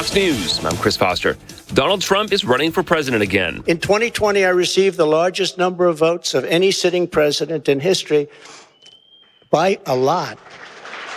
Fox News, I'm Chris Foster. Donald Trump is running for president again. In 2020, I received the largest number of votes of any sitting president in history by a lot.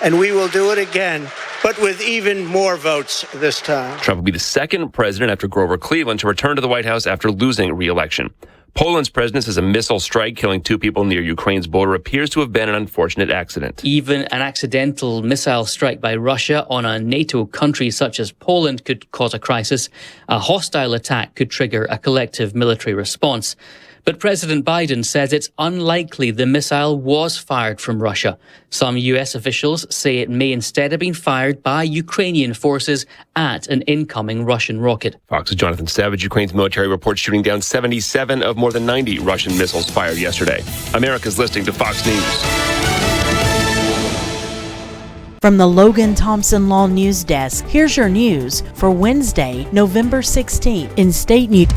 And we will do it again, but with even more votes this time. Trump will be the second president after Grover Cleveland to return to the White House after losing re-election. Poland's president says a missile strike killing 2 people near Ukraine's border appears to have been an unfortunate accident. Even an accidental missile strike by Russia on a NATO country such as Poland could cause a crisis. A hostile attack could trigger a collective military response. But President Biden says it's unlikely the missile was fired from Russia. Some US officials say it may instead have been fired by Ukrainian forces at an incoming Russian rocket. Fox's Jonathan Savage. Ukraine's military reports shooting down 77 of more than 90 Russian missiles fired yesterday. America's listening to Fox News. From the Logan Thompson Law News Desk, here's your news for Wednesday, November 16th in state news.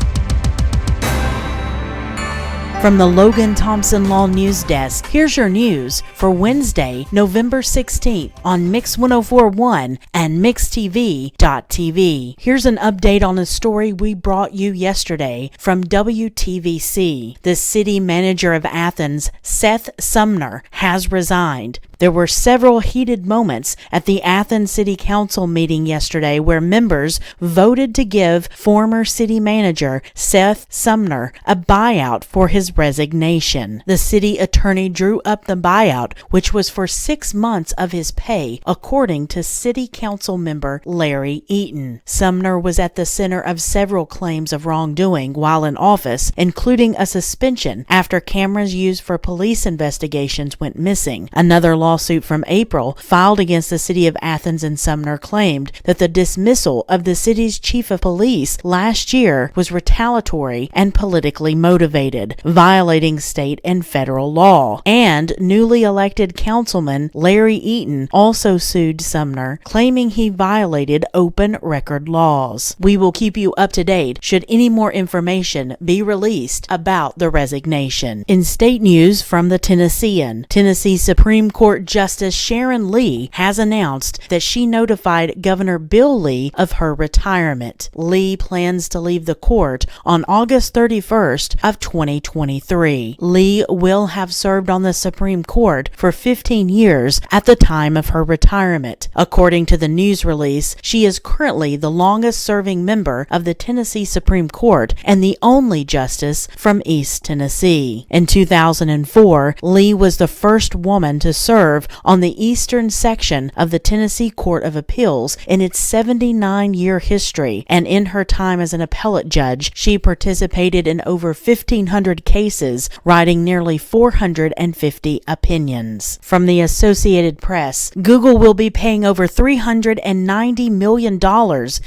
From the Logan Thompson Law News Desk, here's your news for Wednesday, November 16th on Mix 104.1 and MixTV.tv. Here's an update on a story we brought you yesterday from WTVC. The city manager of Athens, Seth Sumner, has resigned. There were several heated moments at the Athens City Council meeting yesterday where members voted to give former city manager Seth Sumner a buyout for his resignation. The city attorney drew up the buyout, which was for 6 months of his pay, according to City Council member Larry Eaton. Sumner was at the center of several claims of wrongdoing while in office, including a suspension after cameras used for police investigations went missing. Another lawsuit from April filed against the city of Athens and Sumner claimed that the dismissal of the city's chief of police last year was retaliatory and politically motivated, violating state and federal law. And newly elected councilman Larry Eaton also sued Sumner, claiming he violated open record laws. We will keep you up to date should any more information be released about the resignation. In state news from the Tennessean, Tennessee Supreme Court Justice Sharon Lee has announced that she notified Governor Bill Lee of her retirement. Lee plans to leave the court on August 31st of 2023. Lee will have served on the Supreme Court for 15 years at the time of her retirement. According to the news release, she is currently the longest-serving member of the Tennessee Supreme Court and the only justice from East Tennessee. In 2004, Lee was the first woman to serve on the eastern section of the Tennessee Court of Appeals in its 79-year history, and in her time as an appellate judge, she participated in over 1,500 cases, writing nearly 450 opinions. From the Associated Press, Google will be paying over $390 million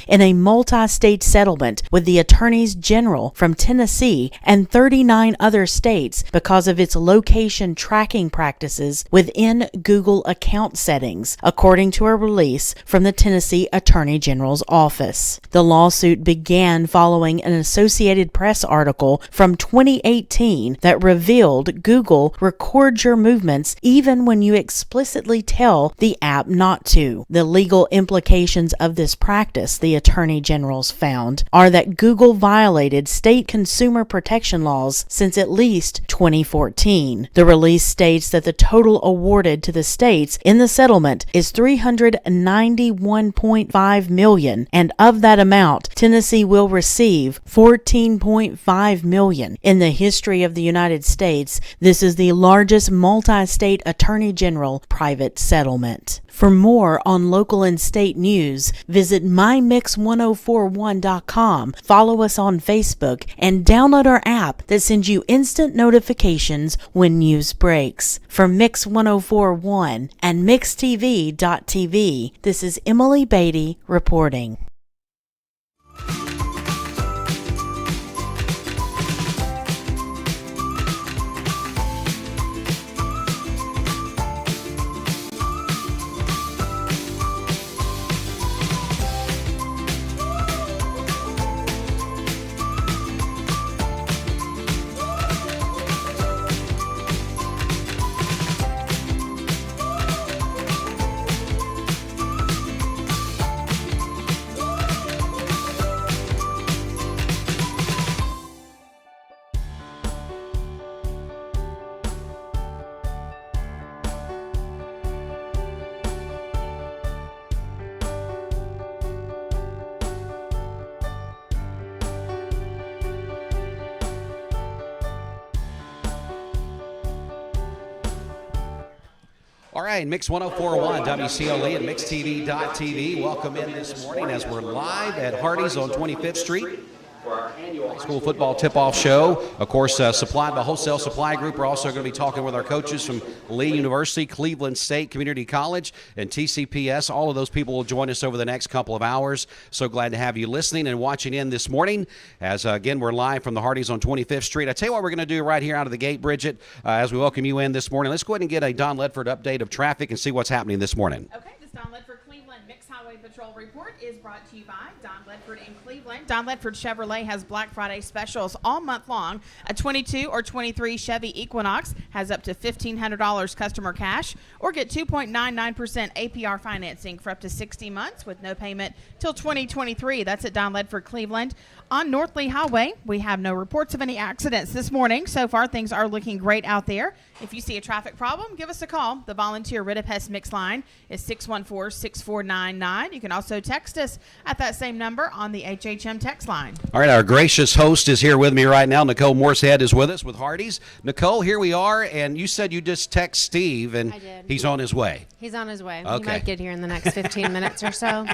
in a multi-state settlement with the attorneys general from Tennessee and 39 other states because of its location tracking practices within Google account settings, according to a release from the Tennessee Attorney General's office. The lawsuit began following an Associated Press article from 2018 that revealed Google records your movements even when you explicitly tell the app not to. The legal implications of this practice, the Attorney General's found, are that Google violated state consumer protection laws since at least 2014. The release states that the total awarded to the states in the settlement is $391.5 million, and of that amount, Tennessee will receive $14.5 million. In the history of the United States, this is the largest multi-state attorney general private settlement. For more on local and state news, visit mymix1041.com, follow us on Facebook, and download our app that sends you instant notifications when news breaks. For Mix 104.1 and MixTV.tv, this is Emily Beatty reporting. All right, Mix 104.1 WCLE and MixTV.tv. Welcome in this morning as we're live at Hardee's on 25th Street for our annual high school football tip-off show. Of course, supplied by Wholesale Supply Group. We're also going to be talking with our coaches from Lee University, Cleveland State Community College, and TCPS. All of those people will join us over the next couple of hours. So glad to have you listening and watching in this morning. As, again, we're live from the Hardee's on 25th Street. I tell you what we're going to do right here out of the gate, Bridget, as we welcome you in this morning. Let's go ahead and get a Don Ledford update of traffic and see what's happening this morning. Okay, this Don Ledford Cleveland Mixed Highway Patrol report is brought to you by Don Ledford in Cleveland. Don Ledford Chevrolet has Black Friday specials all month long. A 22 or 23 Chevy Equinox has up to $1,500 customer cash, or get 2.99% APR financing for up to 60 months with no payment till 2023. That's at Don Ledford Cleveland. On North Lee Highway, we have no reports of any accidents this morning. So far, things are looking great out there. If you see a traffic problem, give us a call. The volunteer Ridipest Mix line is 614-6499. You can also text us at that same number on the HHM text line. All right, our gracious host is here with me right now. Nicole Morsehead is with us with Hardee's. Nicole, here we are, and you said you just text Steve, and I did. He's on his way. He's on his way. Okay. He might get here in the next 15 minutes or so.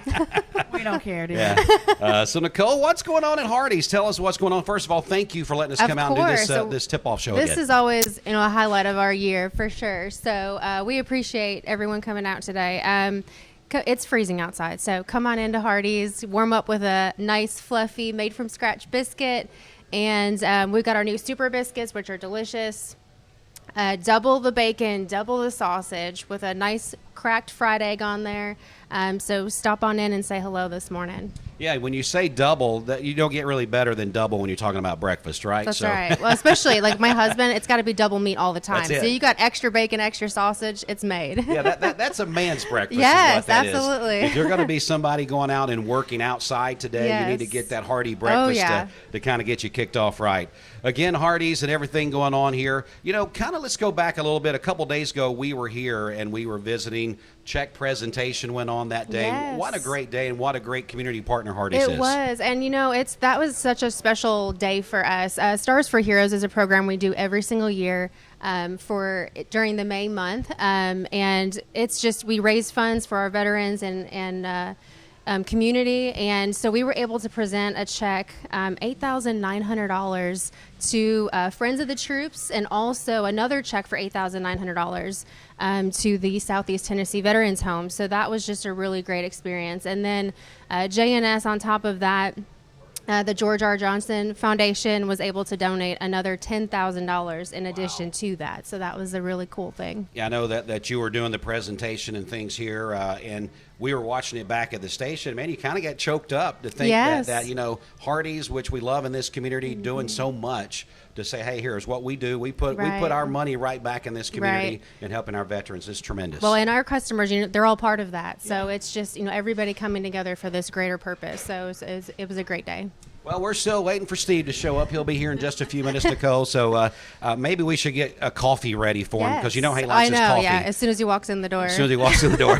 We don't care, do we? Yeah. So, Nicole, what's going on at Hardee's? Tell us what's going on. First of all, thank you for letting us come out and do this, this tip-off show This again. is always, a highlight of our year for sure. So we appreciate everyone coming out today. It's freezing outside, so come on into Hardee's, warm up with a nice, fluffy, made-from-scratch biscuit, and we've got our new super biscuits, which are delicious. Double the bacon, double the sausage with a nice cracked fried egg on there. So stop on in and say hello this morning. Yeah, when you say double, that you don't get really better than double when you're talking about breakfast, right? That's right. Well, especially like my husband, it's got to be double meat all the time. That's it. So you got extra bacon, extra sausage, it's made. Yeah, that's a man's breakfast. Yes, is what that absolutely. Is. If you're going to be somebody going out and working outside today, Yes. you need to get that hearty breakfast yeah. to kind of get you kicked off right. Again, Hardee's and everything going on here. Kind of let's go back a little bit. A couple days ago, we were here and we were visiting. Check presentation went on that day. Yes. What a great day and what a great community partner Hardee's is. It was, and that was such a special day for us. Stars for Heroes is a program we do every single year during the May month, and it's just we raise funds for our veterans and community, and so we were able to present a check, $8,900 to Friends of the Troops, and also another check for $8,900 to the Southeast Tennessee Veterans Home. So that was just a really great experience. And then JNS on top of that, the George R. Johnson Foundation was able to donate another $10,000 in addition to that. So that was a really cool thing. Yeah, I know that you were doing the presentation and things here, and we were watching it back at the station. Man, you kind of got choked up to think Yes. that Hardee's, which we love in this community, doing so much to say, hey, here's what we do. We put our money right back in this community and helping our veterans. It's tremendous. Well, and our customers, they're all part of that. So it's just, everybody coming together for this greater purpose. So it was a great day. Well, we're still waiting for Steve to show up. He'll be here in just a few minutes, Nicole. So maybe we should get a coffee ready for him because he likes his coffee. Yeah, as soon as he walks in the door. As soon as he walks in the door.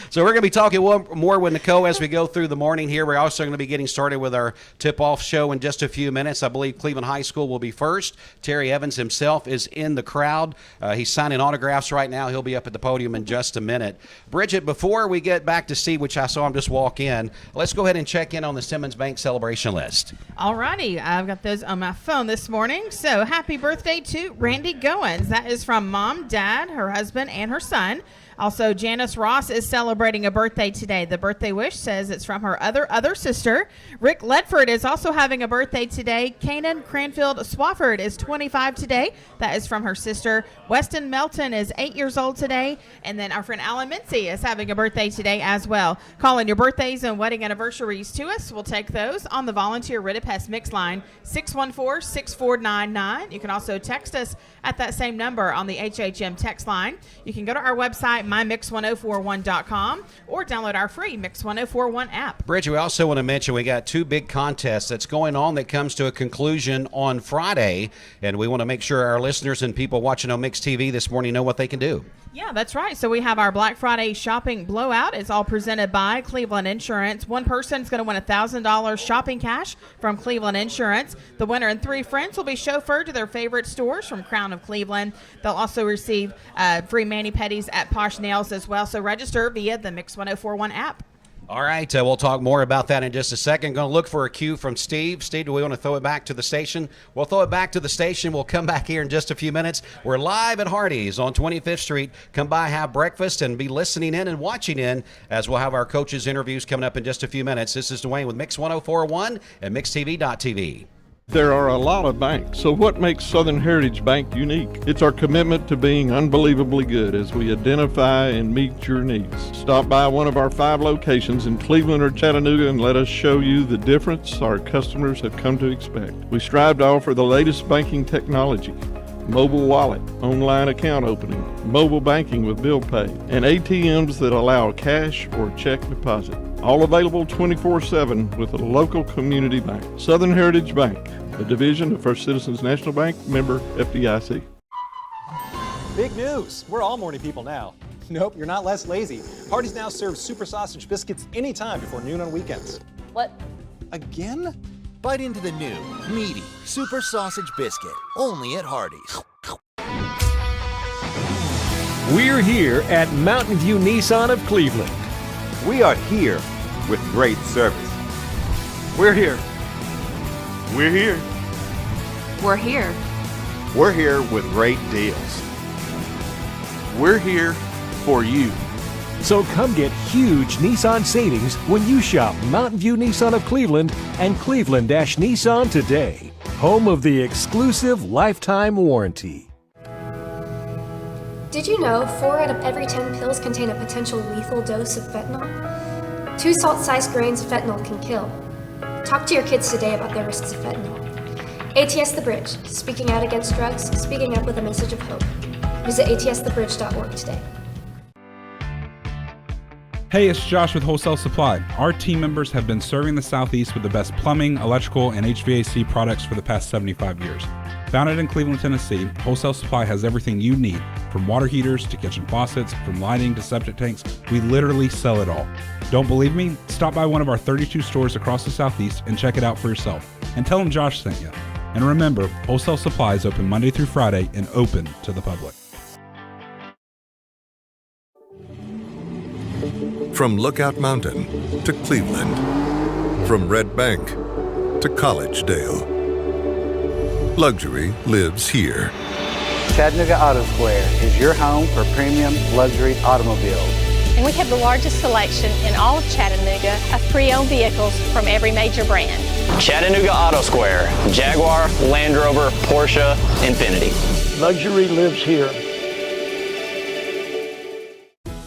So we're going to be talking more with Nicole as we go through the morning here. We're also going to be getting started with our tip-off show in just a few minutes. I believe Cleveland High School will be first. Terry Evans himself is in the crowd. He's signing autographs right now. He'll be up at the podium in just a minute. Bridget, before we get back to Steve, which I saw him just walk in, let's go ahead and check in on the Simmons Bank celebration list. All righty. I've got those on my phone this morning. So happy birthday to Randy Goins. That is from Mom, Dad, her husband, and her son. Also, Janice Ross is celebrating a birthday today. The birthday wish says it's from her other sister. Rick Ledford is also having a birthday today. Kanan Cranfield Swafford is 25 today. That is from her sister. Weston Melton is 8 years old today. And then our friend Alan Mincy is having a birthday today as well. Call in your birthdays and wedding anniversaries to us. We'll take those on the volunteer Ridipest Mix line, 614-6499. You can also text us at that same number on the HHM text line. You can go to our website, mymix1041.com, or download our free Mix 1041 app. Bridget, we also want to mention we got two big contests that's going on that comes to a conclusion on Friday, and we want to make sure our listeners and people watching on Mix TV this morning know what they can do. Yeah, that's right. So we have our Black Friday shopping blowout. It's all presented by Cleveland Insurance. One person's going to win $1,000 shopping cash from Cleveland Insurance. The winner and 3 friends will be chauffeured to their favorite stores from Crown of Cleveland. They'll also receive free mani-pedis at Posh Nails as well. So register via the Mix 1041 app. All right, we'll talk more about that in just a second. Going to look for a cue from Steve. Steve, do we want to throw it back to the station? We'll throw it back to the station. We'll come back here in just a few minutes. We're live at Hardee's on 25th Street. Come by, have breakfast, and be listening in and watching in as we'll have our coaches' interviews coming up in just a few minutes. This is Dwayne with Mix 1041 and MixTV.tv. There are a lot of banks, so what makes Southern Heritage Bank unique? It's our commitment to being unbelievably good as we identify and meet your needs. Stop by one of our 5 locations in Cleveland or Chattanooga and let us show you the difference our customers have come to expect. We strive to offer the latest banking technology, mobile wallet, online account opening, mobile banking with bill pay, and ATMs that allow cash or check deposit. All available 24/7 with a local community bank. Southern Heritage Bank, a division of First Citizens National Bank, member FDIC. Big news! We're all morning people now. Nope, you're not less lazy. Hardee's now serves super sausage biscuits anytime before noon on weekends. What? Again? Bite into the new, meaty, super sausage biscuit, only at Hardee's. We're here at Mountain View Nissan of Cleveland. We are here with great service. We're here. We're here. We're here. We're here with great deals. We're here for you. So come get huge Nissan savings when you shop Mountain View Nissan of Cleveland and Cleveland-Nissan today. Home of the exclusive lifetime warranty. Did you know 4 out of every 10 pills contain a potential lethal dose of fentanyl? 2 salt-sized grains of fentanyl can kill. Talk to your kids today about the risks of fentanyl. ATS The Bridge, speaking out against drugs, speaking up with a message of hope. Visit atsthebridge.org today. Hey, it's Josh with Wholesale Supply. Our team members have been serving the Southeast with the best plumbing, electrical, and HVAC products for the past 75 years. Founded in Cleveland, Tennessee, Wholesale Supply has everything you need, from water heaters to kitchen faucets, from lighting to septic tanks. We literally sell it all. Don't believe me? Stop by one of our 32 stores across the Southeast and check it out for yourself. And tell them Josh sent you. And remember, Wholesale Supply is open Monday through Friday and open to the public. From Lookout Mountain to Cleveland, from Red Bank to Collegedale, luxury lives here. Chattanooga Auto Square is your home for premium luxury automobiles. And we have the largest selection in all of Chattanooga of pre-owned vehicles from every major brand. Chattanooga Auto Square, Jaguar, Land Rover, Porsche, Infiniti. Luxury lives here.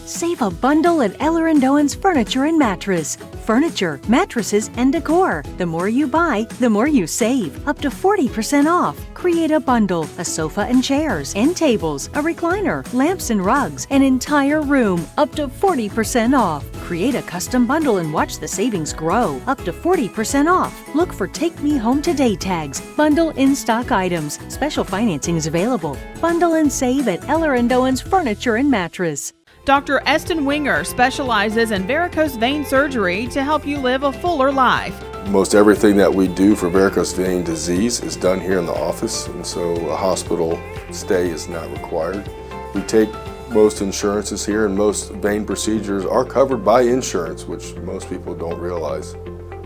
Save a bundle at Eller & Owen's Furniture and Mattress. Furniture, mattresses, and decor. The more you buy, the more you save. Up to 40% off. Create a bundle, a sofa and chairs, end tables, a recliner, lamps and rugs, an entire room. Up to 40% off. Create a custom bundle and watch the savings grow. Up to 40% off. Look for Take Me Home Today tags. Bundle in-stock items. Special financing is available. Bundle and save at Eller & Owen's Furniture and Mattress. Dr. Eston Winger specializes in varicose vein surgery to help you live a fuller life. Most everything that we do for varicose vein disease is done here in the office, and so a hospital stay is not required. We take most insurances here, and most vein procedures are covered by insurance, which most people don't realize.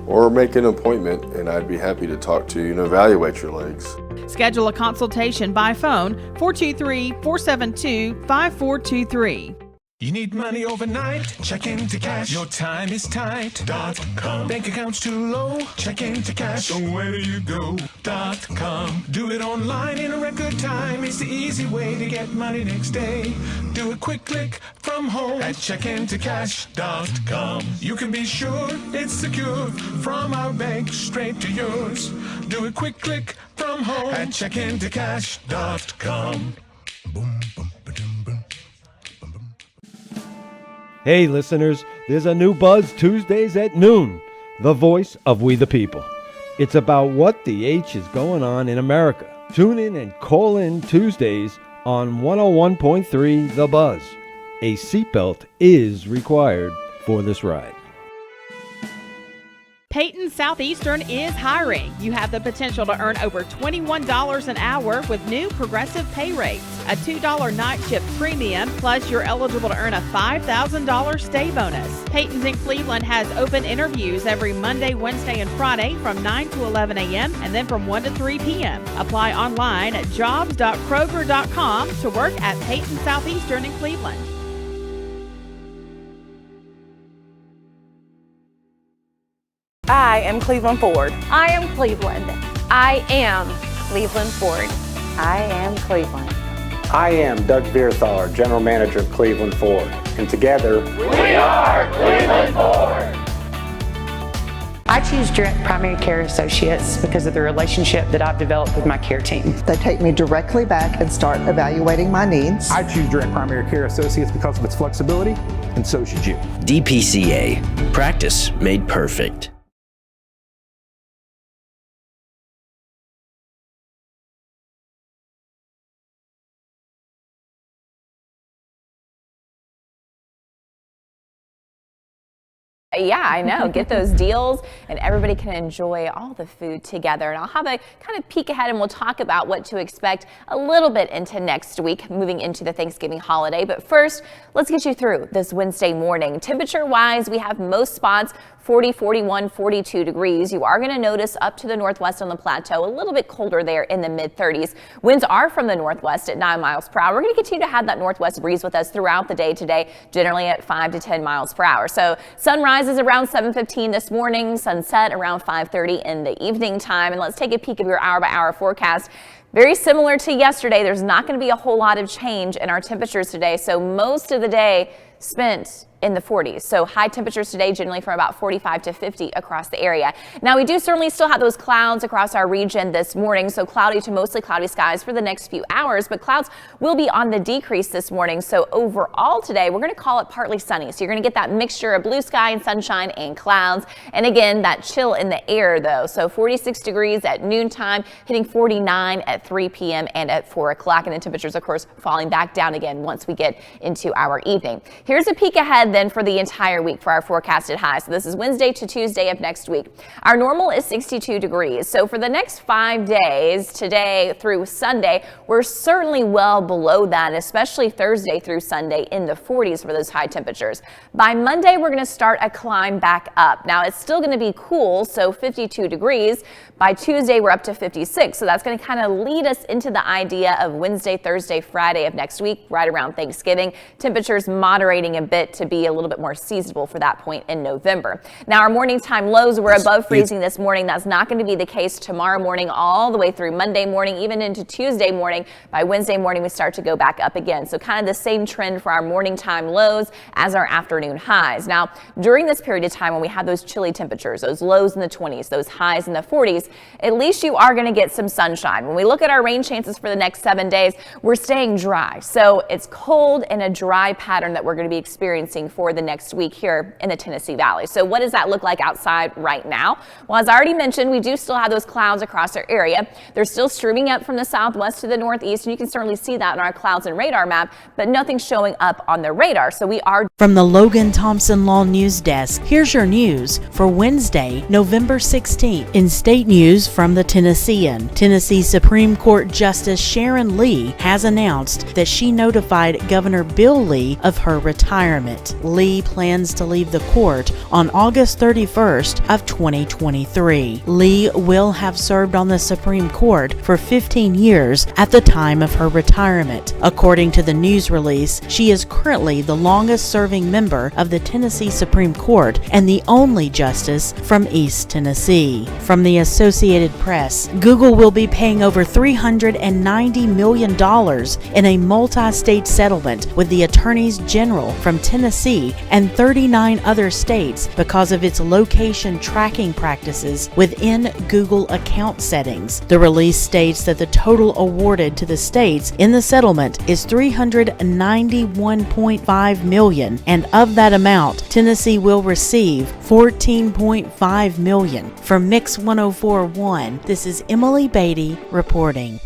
Or make an appointment, and I'd be happy to talk to you and evaluate your legs. Schedule a consultation by phone, 423-472-5423. You need money overnight? Check into cash. Your time is tight. .com. Bank accounts too low? Check into cash. So where do you go? .com. Do it online in a record time. It's the easy way to get money next day. Do a quick click from home at checkintocash.com. You can be sure it's secure from our bank straight to yours. Do a quick click from home at checkintocash.com. Boom, boom. Hey listeners, there's a new buzz Tuesdays at noon, the voice of We the People. It's about what the H is going on in America. Tune in and call in Tuesdays on 101.3 The Buzz. A seatbelt is required for this ride. Peyton Southeastern is hiring. You have the potential to earn over $21 an hour with new progressive pay rates, a $2 night shift premium, plus you're eligible to earn a $5,000 stay bonus. Peyton's in Cleveland has open interviews every Monday, Wednesday, and Friday from 9 to 11 a.m. and then from 1 to 3 p.m. Apply online at jobs.kroger.com to work at Peyton Southeastern in Cleveland. I am Cleveland Ford. I am Cleveland. I am Cleveland Ford. I am Cleveland. I am Doug Vierthaler, General Manager of Cleveland Ford. And together, we are Cleveland Ford. I choose Direct Primary Care Associates because of the relationship that I've developed with my care team. They take me directly back and start evaluating my needs. I choose Direct Primary Care Associates because of its flexibility, and so should you. DPCA. Practice made perfect. Yeah, I know. Get those deals and everybody can enjoy all the food together. And I'll have a kind of peek ahead and we'll talk about what to expect a little bit into next week, moving into the Thanksgiving holiday. But first, let's get you through this Wednesday morning. Temperature-wise, we have most spots 40, 41, 42 degrees. You are going to notice up to the northwest on the plateau, a little bit colder there in the mid-30s. Winds are from the northwest at 9 miles per hour. We're going to continue to have that northwest breeze with us throughout the day today, generally at 5 to 10 miles per hour. So sunrise is around 7:15 this morning, sunset around 5:30 in the evening time. And let's take a peek of your hour-by-hour forecast. Very similar to yesterday, there's not going to be a whole lot of change in our temperatures today. So most of the day spent in the 40s. So high temperatures today generally from about 45 to 50 across the area. Now we do certainly still have those clouds across our region this morning. So cloudy to mostly cloudy skies for the next few hours, but clouds will be on the decrease this morning. So overall today, we're going to call it partly sunny. So you're going to get that mixture of blue sky and sunshine and clouds. And again, that chill in the air though. So 46 degrees at noontime, hitting 49 at 3 p.m. and at 4 o'clock. And the temperatures, of course, falling back down again once we get into our evening. Here's a peek ahead then for the entire week for our forecasted highs. So this is Wednesday to Tuesday of next week. Our normal is 62 degrees. So for the next 5 days, today through Sunday, we're certainly well below that, especially Thursday through Sunday in the 40s for those high temperatures. By Monday, we're going to start a climb back up. Now it's still going to be cool, so 52 degrees. By Tuesday, we're up to 56. So that's going to kind of lead us into the idea of Wednesday, Thursday, Friday of next week, right around Thanksgiving. Temperatures moderating a bit to be a little bit more seasonable for that point in November. Now our morning time lows were above freezing this morning. That's not going to be the case tomorrow morning all the way through Monday morning, even into Tuesday morning. By Wednesday morning, we start to go back up again. So kind of the same trend for our morning time lows as our afternoon highs. Now during this period of time when we have those chilly temperatures, those lows in the 20s, those highs in the 40s, at least you are going to get some sunshine. When we look at our rain chances for the next 7 days, we're staying dry. So it's cold and a dry pattern that we're going to be experiencing for the next week here in the Tennessee Valley. So what does that look like outside right now? Well, as I already mentioned, we do still have those clouds across our area. They're still streaming up from the southwest to the northeast, and you can certainly see that in our clouds and radar map, but nothing's showing up on the radar. So we are... From the Logan Thompson Law News Desk, here's your news for Wednesday, November 16th. In state news from the Tennessean, Tennessee Supreme Court Justice Sharon Lee has announced that she notified Governor Bill Lee of her retirement. Lee plans to leave the court on August 31st of 2023. Lee will have served on the Supreme Court for 15 years at the time of her retirement. According to the news release, she is currently the longest-serving member of the Tennessee Supreme Court and the only justice from East Tennessee. From the Associated Press, Google will be paying over $390 million in a multi-state settlement with the attorneys general from Tennessee and 39 other states because of its location tracking practices within Google account settings. The release states that the total awarded to the states in the settlement is $391.5 million, and of that amount, Tennessee will receive $14.5 million. For Mix 104.1, this is Emily Beatty reporting.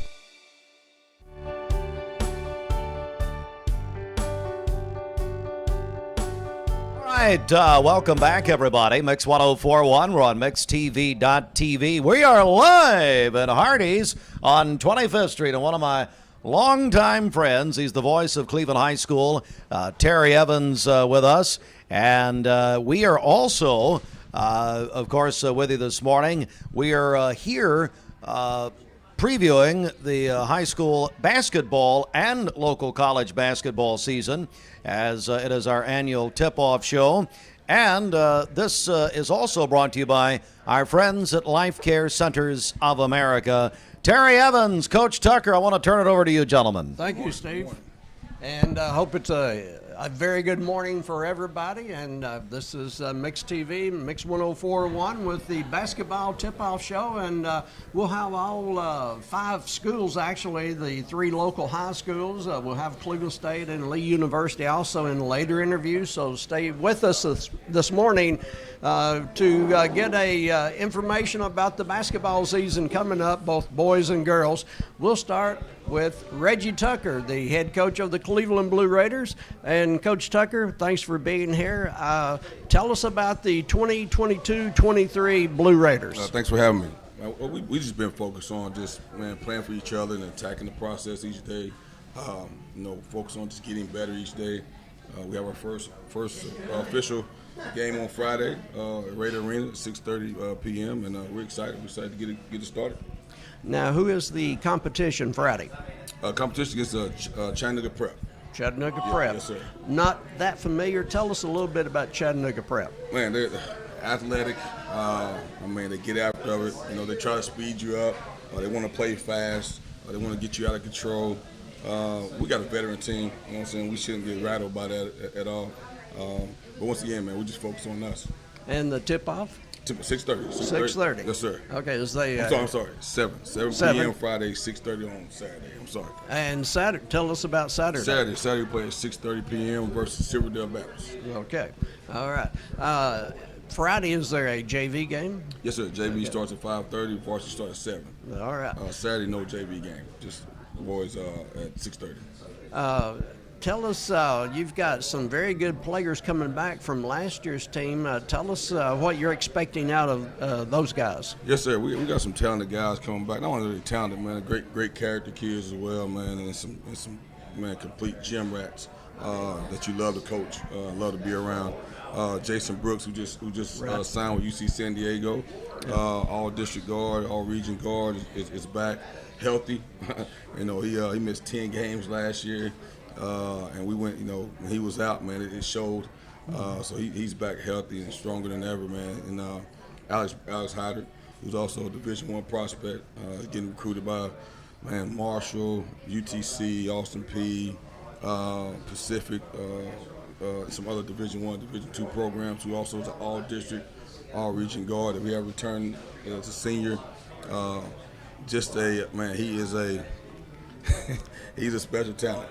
right, welcome back, everybody. Mix 1041. We're on mixtv.tv. We are live at Hardee's on 25th Street, and one of my longtime friends, he's the voice of Cleveland High School, Terry Evans, with us. And we are also, of course, with you this morning. We are here previewing the high school basketball and local college basketball season, as it is our annual tip-off show. And this is also brought to you by our friends at Life Care Centers of America. Terry Evans, Coach Tucker, I want to turn it over to you, gentlemen. Thank you, Steve. And I hope it's a very good morning for everybody. And this is Mix TV, Mix 1041 with the basketball tip-off show. And we'll have all 5 schools, actually, the 3 local high schools. We'll have Cleveland State and Lee University also in later interviews. So stay with us this morning to get information about the basketball season coming up, both boys and girls. We'll start with Reggie Tucker, the head coach of the Cleveland Blue Raiders. And Coach Tucker, thanks for being here. Tell us about the 2022-23 Blue Raiders. Thanks for having me. We just been focused on just playing for each other and attacking the process each day. Focus on just getting better each day. We have our first official game on Friday at Raider Arena at 6:30 p.m. and we're excited. We're excited to get it started. Now, who is the competition Friday? Competition against Chattanooga Prep. Chattanooga Prep. Yes, sir. Not that familiar. Tell us a little bit about Chattanooga Prep. Man, they're athletic. They get after it. They try to speed you up. They want to play fast. They want to get you out of control. We got a veteran team. You know what I'm saying? We shouldn't get rattled by that at all. But once again, man, we just focus on us. And the tip-off? 6:30. 6:30. Yes, sir. Okay, I'm sorry. 7 p.m. Friday, 6:30 on Saturday. I'm sorry. And Saturday, tell us about Saturday. Saturday we play at 6:30 p.m. versus Silverdale Baptist. Okay. All right. Friday, is there a JV game? Yes, sir. JV starts at 5:30. Varsity starts at 7. All right. Saturday, no JV game. Just the boys at 6:30. Tell us, you've got some very good players coming back from last year's team. Tell us what you're expecting out of those guys. Yes, sir. We got some talented guys coming back. Not only really talented, man, great character kids as well, man, and some complete gym rats that you love to coach, love to be around. Jason Brooks, who just signed with UC San Diego, all district guard, all region guard, is back healthy. He missed 10 games last year. And we went, when he was out, man, it showed. So he's back healthy and stronger than ever, man. And Alex Hyder, who's also a Division I prospect, getting recruited by, Marshall, UTC, Austin P, Pacific, some other Division I, Division II programs, who also is an all-district, all-region guard that we have returned as a senior. He's a special talent.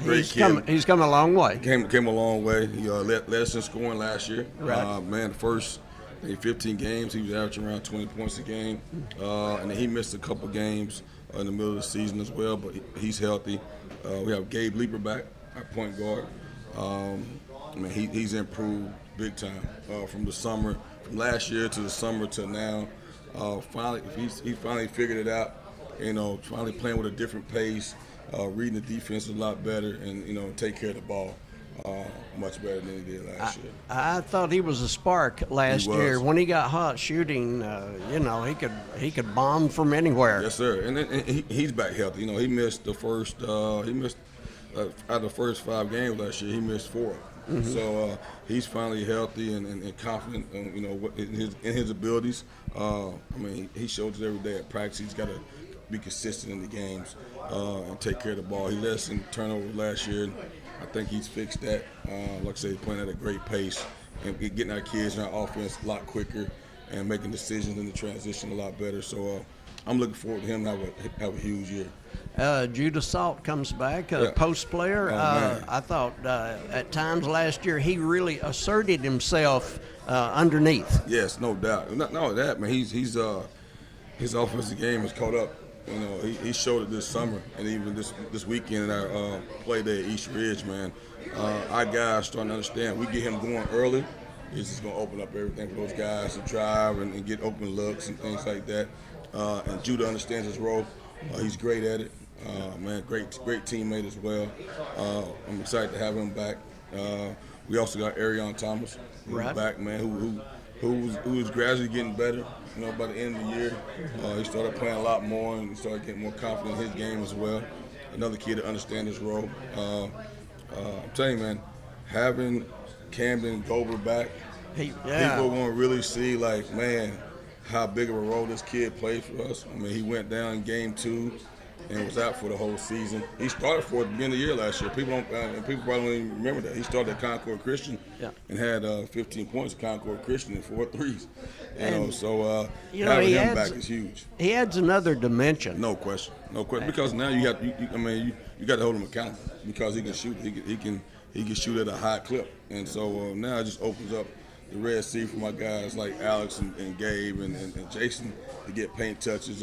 Great kid. He's come a long way. Came a long way. He led us in scoring last year. Right. The first 15 games, he was averaging around 20 points a game. And then he missed a couple games in the middle of the season as well, but he's healthy. We have Gabe Leeper back, our point guard. He's improved big time from last year to the summer to now. He finally figured it out. Finally playing with a different pace, reading the defense a lot better, and take care of the ball much better than he did last year. I thought he was a spark last year. When he got hot shooting, he could bomb from anywhere. Yes, sir. And he's back healthy. He missed the first. Out of the first 5 games last year, he missed 4. Mm-hmm. So he's finally healthy and confident, in his abilities. He shows it every day at practice. He's got to be consistent in the games and take care of the ball. He led us in turnovers last year. I think he's fixed that. Like I say, playing at a great pace and getting our kids in our offense a lot quicker and making decisions in the transition a lot better. So I'm looking forward to him to have a huge year. Judah Salt comes back, post player. I thought at times last year he really asserted himself underneath. Yes, no doubt. Not only that, man, his offensive game has caught up You know, he showed it this summer, and even this weekend at our play day at East Ridge, man. Our guys starting to understand. We get him going early. It's just going to open up everything for those guys to drive and get open looks and things like that. And Judah understands his role. He's great at it. Man, great teammate as well. I'm excited to have him back. We also got Arion Thomas back, man, who is gradually getting better. You know, by the end of the year, he started playing a lot more and he started getting more confident in his game as well. Another kid to understand his role. I'm telling you, man, having Camden Gober back, people are going to really see, like, man, how big of a role this kid played for us. I mean, he went down in game 2 and was out for the whole season. He started for at the beginning of the year last year. People probably don't even remember that. He started at Concord Christian and had 15 points at Concord Christian and 4 threes. Having him back is huge. He adds another dimension. No question. Because now you got to hold him accountable because he can shoot. He can shoot at a high clip, and so now it just opens up the Red Sea for my guys like Alex and Gabe and Jason to get paint touches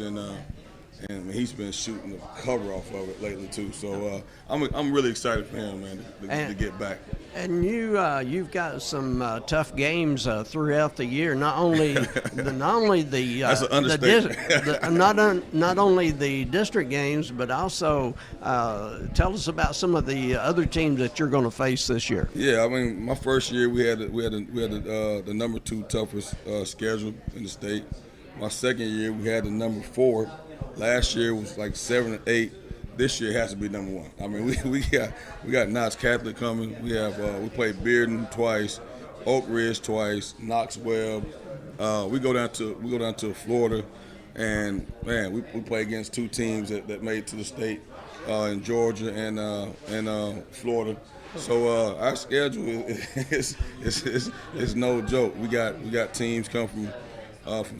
and he's been shooting the cover off of it lately too. So I'm really excited for him, man, to get back. And you've got some tough games throughout the year. Not only the that's an understatement. not only the district games, but also tell us about some of the other teams that you're going to face this year. Yeah, I mean, my first year we had the number 2 toughest schedule in the state. My second year we had the number 4. Last year was like 7 and 8. This year has to be number 1. I mean, we got Knox Catholic coming. We played Bearden twice, Oak Ridge twice, Knox Webb. We go down to Florida, and man, we play against 2 teams that made it to the state in Georgia and Florida. So our schedule is no joke. We got teams come from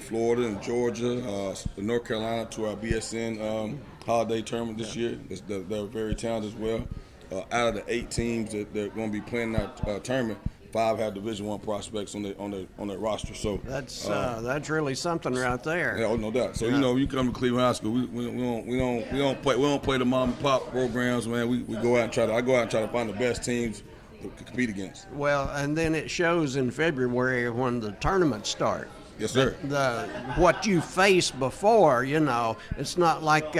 Florida and Georgia, North Carolina to our BSN holiday tournament this year. They're very talented as well. Out of the 8 teams that they're going to be playing in our tournament, 5 have Division I prospects on their roster. So that's really something right there. Yeah, no doubt. So you come to Cleveland High School, we don't play the mom and pop programs, man. We go out and try to find the best teams to compete against. Well, and then it shows in February when the tournaments start. Yes, sir. What you faced before, it's not like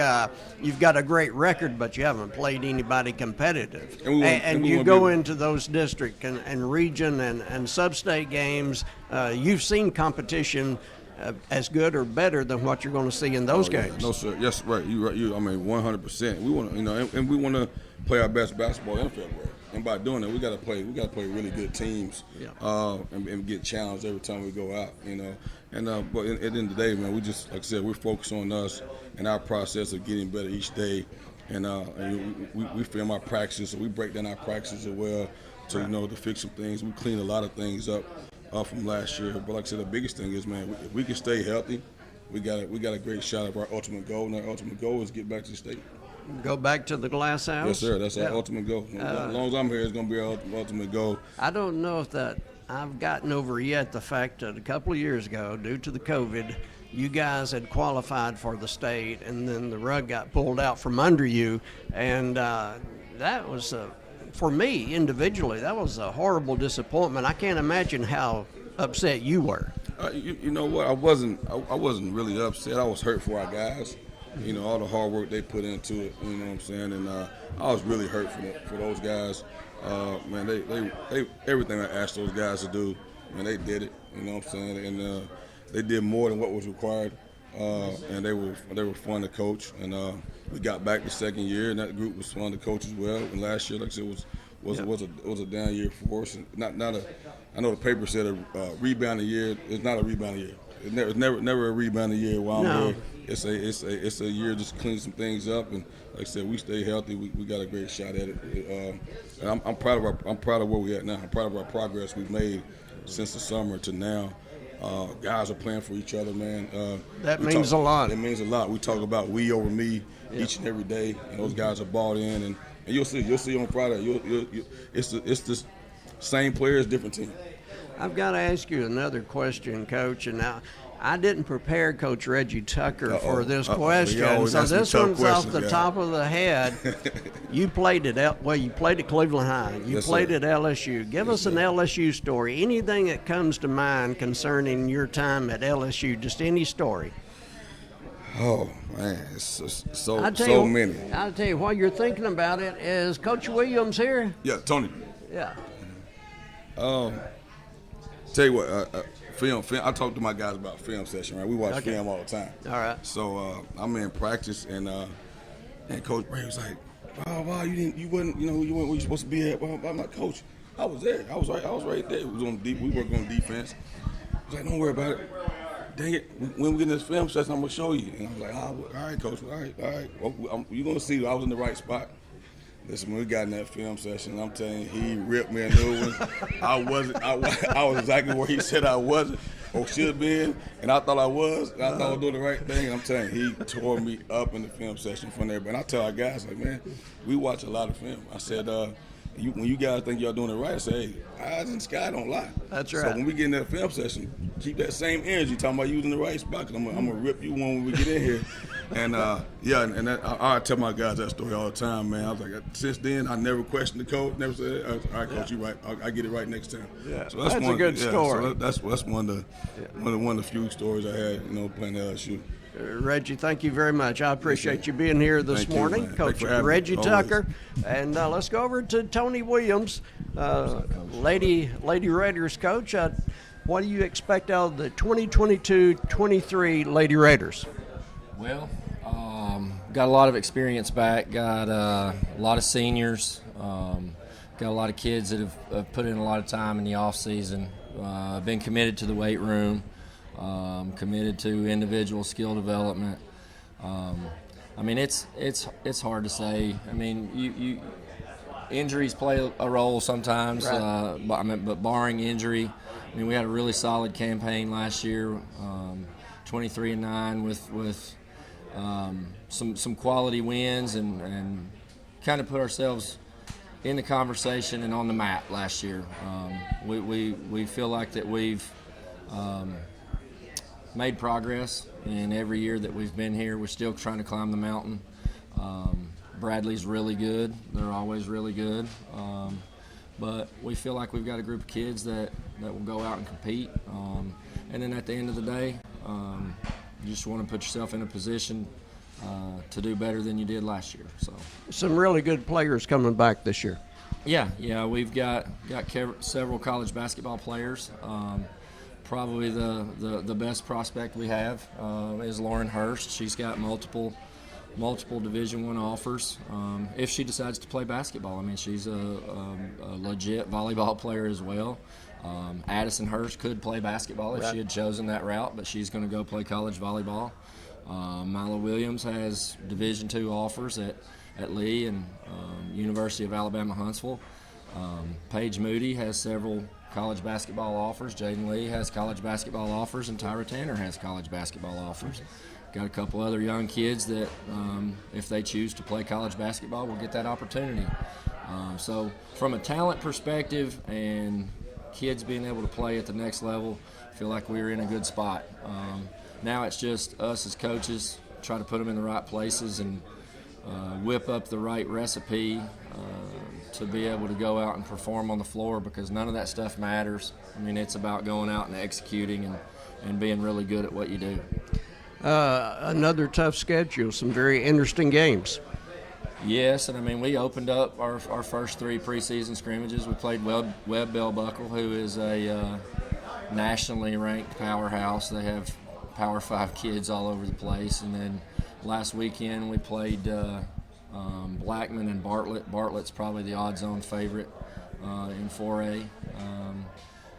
you've got a great record, but you haven't played anybody competitive. And you go into those district and region and sub-state games, you've seen competition as good or better than what you're going to see in those games. No, sir. Yes, right. You right. I mean, 100%. We want to, and we want to play our best basketball in February. And by doing that, we got to play really good teams, and get challenged every time we go out, And but at the end of the day, man, we just, like I said, we're focused on us and our process of getting better each day. And we film our practices, so we break down our practices as well to fix some things. We clean a lot of things up from last year. But like I said, the biggest thing is, man, if we can stay healthy, we got a great shot of our ultimate goal, and our ultimate goal is get back to the state. Go back to the glass house? Yes, sir. That's our ultimate goal. As long as I'm here, it's going to be our ultimate goal. I don't know if I've gotten over yet the fact that a couple of years ago, due to the COVID, you guys had qualified for the state, and then the rug got pulled out from under you. And that was, for me individually, that was a horrible disappointment. I can't imagine how upset you were. You know what? I wasn't really upset. I was hurt for our guys. All the hard work they put into it, you know what I'm saying? And I was really hurt for those guys. Man, they everything I asked those guys to do, man, they did it, you know what I'm saying? And they did more than what was required. And they were fun to coach. And we got back the second year, and that group was fun to coach as well. And last year, like I said, was a down year for us. And I know the paper said a rebounding year. It's not a rebounding year. It's never a rebounding year while I'm here. It's a year just to clean some things up, and like I said, we stay healthy. We got a great shot at it. And I'm proud of where we're at now. I'm proud of our progress we've made since the summer to now. Guys are playing for each other, man. That means a lot. It means a lot. We talk about we over me each and every day, and those guys are bought in. And you'll see on Friday. It's the same players, different team. I've got to ask you another question, Coach, and now I didn't prepare Coach Reggie Tucker for this He question, always so asks me this tough one's off questions, the yeah. top of the head. You played you played at Cleveland High. You Yes, played sir. at LSU. Give us an LSU story. Anything that comes to mind concerning your time at LSU, just any story. Oh man, it's so many. I'll tell you, while you're thinking about it, is Coach Williams here? Yeah, Tony. Yeah. Tell you what, film. I talk to my guys about film session, right? We watch film all the time. All right. So I'm in practice, and Coach Bray was like, "Oh, wow, you weren't where you supposed to be at." Well, I'm like, "Coach, I was there. I was right there. We worked on defense." I was like, "Don't worry about it. Dang it, when we get in this film session, I'm gonna show you." And I was like, "All right, Coach. All right. Well, you're gonna see I was in the right spot." Listen, when we got in that film session, I'm telling you, he ripped me a new one. I was exactly where he said I wasn't or should have been, and I thought I was. I thought I was doing the right thing. And I'm telling you, he tore me up in the film session from there. But I tell our guys, like, man, we watch a lot of film. I said, when you guys think y'all doing it right, I say, hey, eyes in the sky don't lie. That's right. So when we get in that film session, keep that same energy, talking about you was in the right spot, because I'm going to rip you one when we get in here. And, I tell my guys that story all the time, man. I was like, since then, I never questioned the coach, never said, all right, Coach, you're right. I get it right next time. Yeah, so that's a good story. So that's one of the few stories I had, playing LSU. Reggie, thank you very much. I appreciate you being here this morning, Coach Reggie Tucker. And let's go over to Tony Williams, Lady Raiders coach. What do you expect out of the 2022-23 Lady Raiders? Well, got a lot of experience back, got a lot of seniors, got a lot of kids that have put in a lot of time in the off season, been committed to the weight room, committed to individual skill development. I mean, it's hard to say. I mean, you injuries play a role sometimes, right. But barring injury, I mean, we had a really solid campaign last year, 23-9 with some quality wins and kind of put ourselves in the conversation and on the map last year. We feel like that we've made progress in every year that we've been here. We're still trying to climb the mountain. Bradley's really good. They're always really good. But we feel like we've got a group of kids that will go out and compete. And then at the end of the day, you just want to put yourself in a position to do better than you did last year. So some really good players coming back this year. Yeah, we've got several college basketball players. Probably the best prospect we have is Lauren Hurst. She's got multiple Division I offers. If she decides to play basketball, I mean, she's a legit volleyball player as well. Addison Hurst could play basketball if she had chosen that route, but she's going to go play college volleyball. Mila Williams has Division II offers at Lee and University of Alabama Huntsville. Paige Moody has several college basketball offers. Jaden Lee has college basketball offers, and Tyra Tanner has college basketball offers. Got a couple other young kids that, if they choose to play college basketball, will get that opportunity. So from a talent perspective and kids being able to play at the next level, I feel like we're in a good spot. Now it's just us as coaches try to put them in the right places and whip up the right recipe to be able to go out and perform on the floor, because none of that stuff matters. I mean, it's about going out and executing and being really good at what you do. Another tough schedule, some very interesting games. Yes, and I mean, we opened up our first 3 preseason scrimmages. We played Webb Bell Buckle, who is a nationally ranked powerhouse. They have Power 5 kids all over the place. And then last weekend we played Blackman and Bartlett. Bartlett's probably the odds-on favorite in 4A.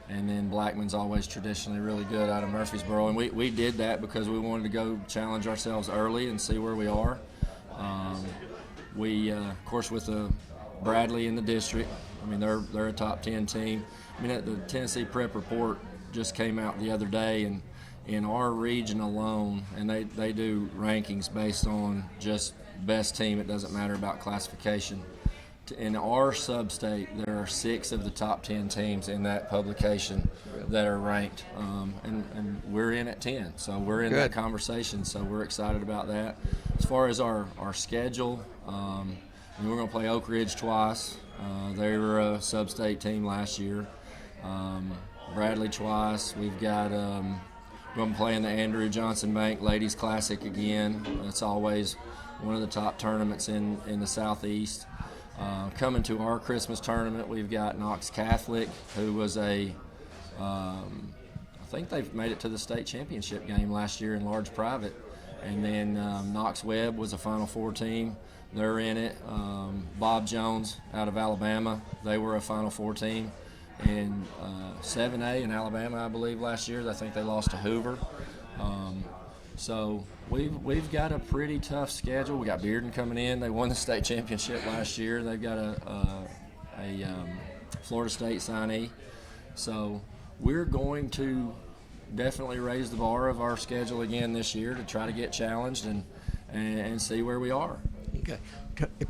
And then Blackman's always traditionally really good out of Murfreesboro. And we did that because we wanted to go challenge ourselves early and see where we are. Of course, with Bradley in the district, I mean, they're a top 10 team. I mean, the Tennessee Prep Report just came out the other day, and in our region alone, and they do rankings based on just best team. It doesn't matter about classification. in our sub-state, there are 6 of the top 10 teams in that publication that are ranked, and we're in at 10, so we're in that conversation, so we're excited about that. As far as our schedule, we're going to play Oak Ridge twice. They were a sub-state team last year. Bradley twice. We've got we're going to play in the Andrew Johnson Bank Ladies Classic again. That's always one of the top tournaments in the Southeast. Coming to our Christmas tournament, we've got Knox Catholic, who was I think they've made it to the state championship game last year in large private. And then Knox Webb was a Final Four team. They're in it. Bob Jones out of Alabama, they were a Final Four team. And 7A in Alabama, I believe, last year. I think they lost to Hoover. So we've got a pretty tough schedule. We got Bearden coming in. They won the state championship last year. They've got a Florida State signee. So we're going to definitely raise the bar of our schedule again this year to try to get challenged and see where we are. Okay.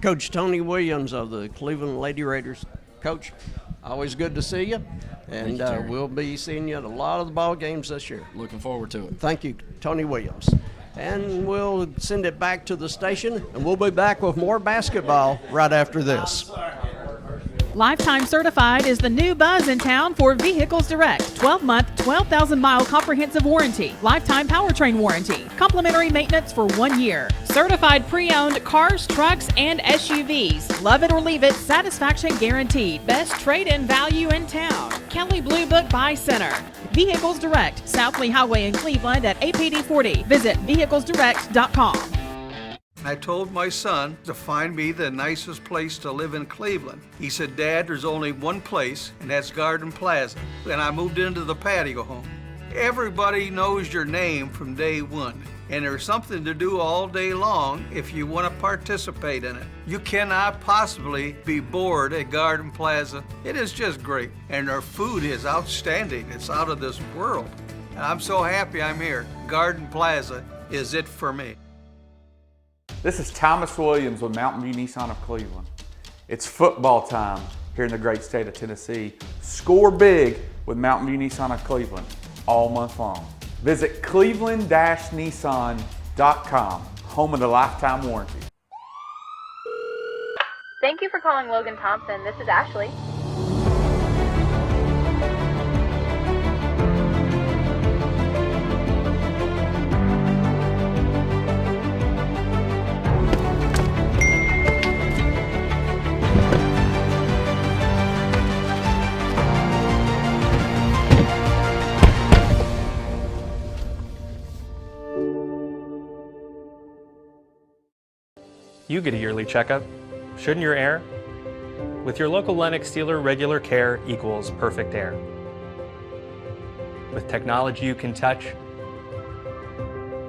Coach Tony Williams of the Cleveland Lady Raiders. Coach, always good to see you. And we'll be seeing you at a lot of the ball games this year. Looking forward to it. Thank you, Tony Williams. And we'll send it back to the station, and we'll be back with more basketball right after this. Lifetime Certified is the new buzz in town for Vehicles Direct. 12-month, 12,000-mile comprehensive warranty. Lifetime powertrain warranty. Complimentary maintenance for 1 year. Certified pre-owned cars, trucks, and SUVs. Love it or leave it, satisfaction guaranteed. Best trade-in value in town. Kelly Blue Book Buy Center. Vehicles Direct, South Lee Highway in Cleveland at APD 40. Visit vehiclesdirect.com. I told my son to find me the nicest place to live in Cleveland. He said, Dad, there's only one place, and that's Garden Plaza. And I moved into the patio home. Everybody knows your name from day one, and there's something to do all day long if you want to participate in it. You cannot possibly be bored at Garden Plaza. It is just great, and their food is outstanding. It's out of this world. And I'm so happy I'm here. Garden Plaza is it for me. This is Thomas Williams with Mountain View Nissan of Cleveland. It's football time here in the great state of Tennessee. Score big with Mountain View Nissan of Cleveland all month long. Visit cleveland-nissan.com, home of the lifetime warranty. Thank you for calling Logan Thompson. This is Ashley. You get a yearly checkup. Shouldn't your air? With your local Lennox dealer, regular care equals perfect air. With technology you can touch,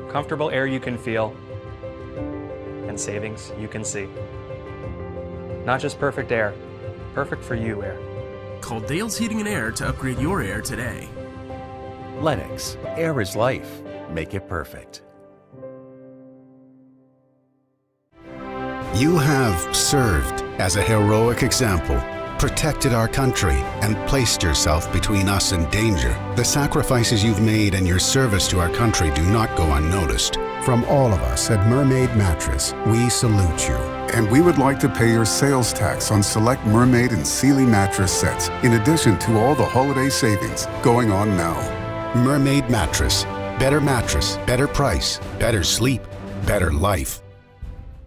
comfortable air you can feel, and savings you can see. Not just perfect air, perfect for you air. Call Dale's Heating and Air to upgrade your air today. Lennox, air is life. Make it perfect. You have served as a heroic example, protected our country, and placed yourself between us and danger. The sacrifices you've made and your service to our country do not go unnoticed. From all of us at Mermaid Mattress, we salute you. And we would like to pay your sales tax on select Mermaid and Sealy mattress sets, in addition to all the holiday savings going on now. Mermaid Mattress. Mattress, better price, better sleep, better life.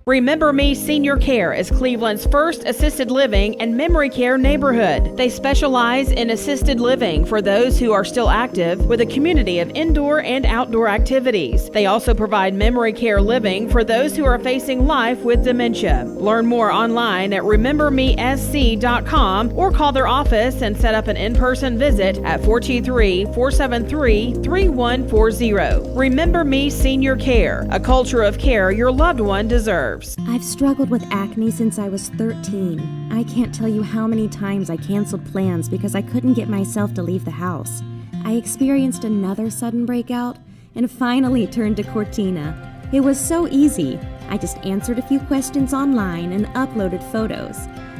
Remember Me Senior Care is Cleveland's first assisted living and memory care neighborhood. They specialize in assisted living for those who are still active, with a community of indoor and outdoor activities. They also provide memory care living for those who are facing life with dementia. Learn more online at remembermesc.com or call their office and set up an in-person visit at 423-473-3140. Remember Me Senior Care, a culture of care your loved one deserves. I've struggled with acne since I was 13. I can't tell you how many times I canceled plans because I couldn't get myself to leave the house. I experienced another sudden breakout and finally turned to Cortina. It was so easy. I just answered a few questions online and uploaded photos.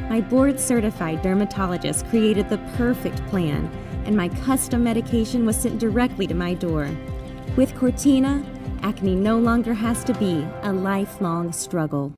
My board-certified dermatologist created the perfect plan, and my custom medication was sent directly to my door. With Cortina, acne no longer has to be a lifelong struggle.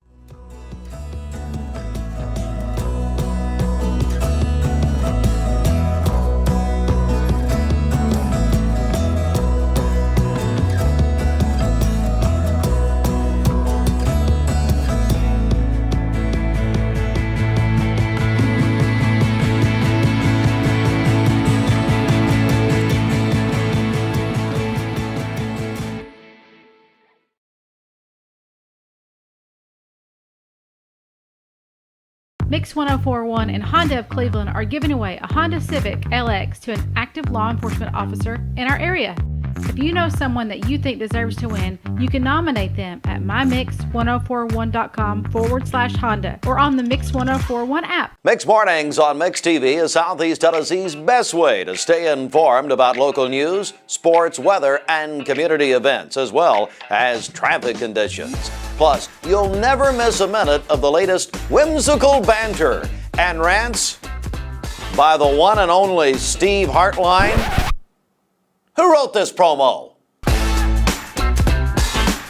Mix 1041 and Honda of Cleveland are giving away a Honda Civic LX to an active law enforcement officer in our area. If you know someone that you think deserves to win, you can nominate them at mymix1041.com/Honda or on the Mix 1041 app. Mix Mornings on Mix TV is Southeast Tennessee's best way to stay informed about local news, sports, weather, and community events, as well as traffic conditions. Plus, you'll never miss a minute of the latest whimsical banter and rants by the one and only Steve Hartline. Who wrote this promo?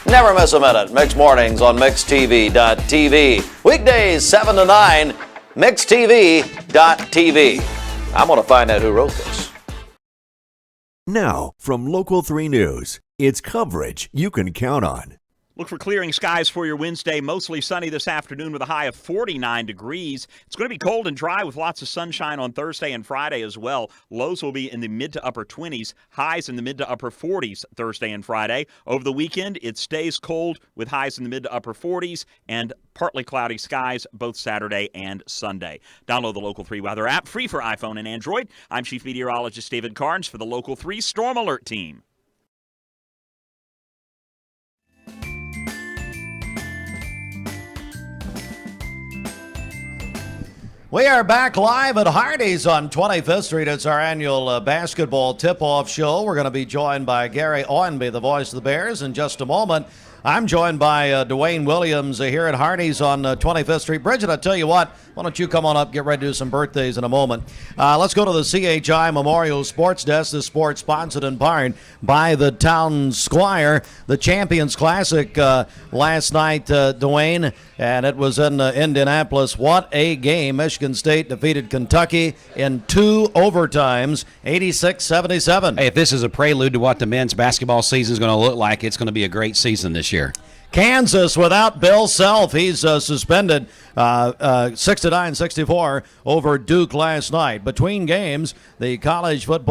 Never miss a minute. Mix Mornings on MixTV.tv. Weekdays 7 to 9, MixTV.tv. I'm going to find out who wrote this. Now, from Local 3 News, it's coverage you can count on. Look for clearing skies for your Wednesday. Mostly sunny this afternoon with a high of 49 degrees. It's going to be cold and dry with lots of sunshine on Thursday and Friday as well. Lows will be in the mid to upper 20s. Highs in the mid to upper 40s Thursday and Friday. Over the weekend, it stays cold with highs in the mid to upper 40s and partly cloudy skies both Saturday and Sunday. Download the Local 3 weather app, free for iPhone and Android. I'm Chief Meteorologist David Carnes for the Local 3 Storm Alert Team. We are back live at Hardee's on 25th Street. It's our annual basketball tip-off show. We're going to be joined by Gary Owenby, the voice of the Bears, in just a moment. I'm joined by Dwayne Williams here at Hardee's on 25th Street. Bridget, I tell you what, why don't you come on up, get ready to do some birthdays in a moment. Let's go to the CHI Memorial Sports Desk. This sport sponsored in part by the Town Squire. The Champions Classic last night, Dwayne, and it was in Indianapolis. What a game. Michigan State defeated Kentucky in 2 overtimes, 86-77. Hey, if this is a prelude to what the men's basketball season is going to look like, it's going to be a great season this year. Kansas without Bill Self. He's suspended 69-64 over Duke last night. Between games, the college football